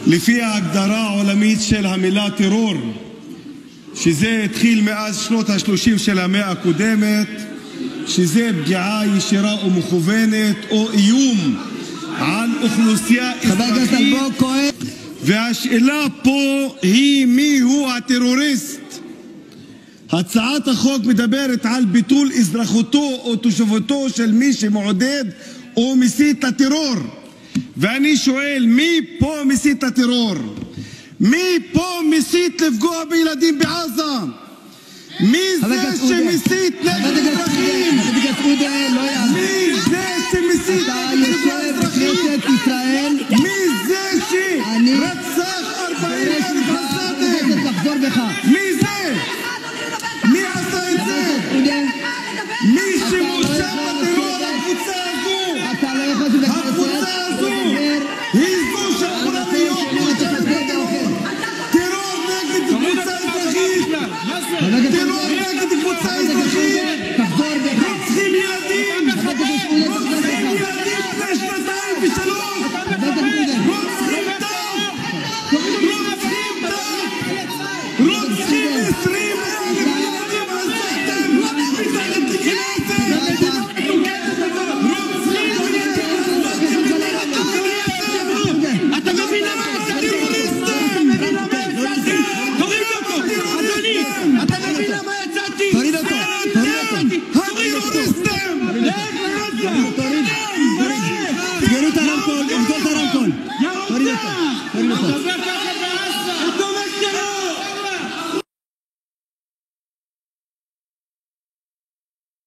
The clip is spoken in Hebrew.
לפי ההגדרה העולמית של המילה טרור, שזה התחיל מאז שנות ה-30 של המאה הקודמת, שזה פגיעה ישירה ומכוונת או איום על אוכלוסייה אזרחית. והשאלה פה היא מי הוא הטרוריסט. הצעת החוק מדברת על ביטול אזרחותו או תושבותו של מי שמעודד או מסית לטרור. ואני שואל, מי פה מסית לטרור? מי פה מסית לפגוע בילדים בעזה? מי זה שמסית נגד אזרחים? מי זה שמסית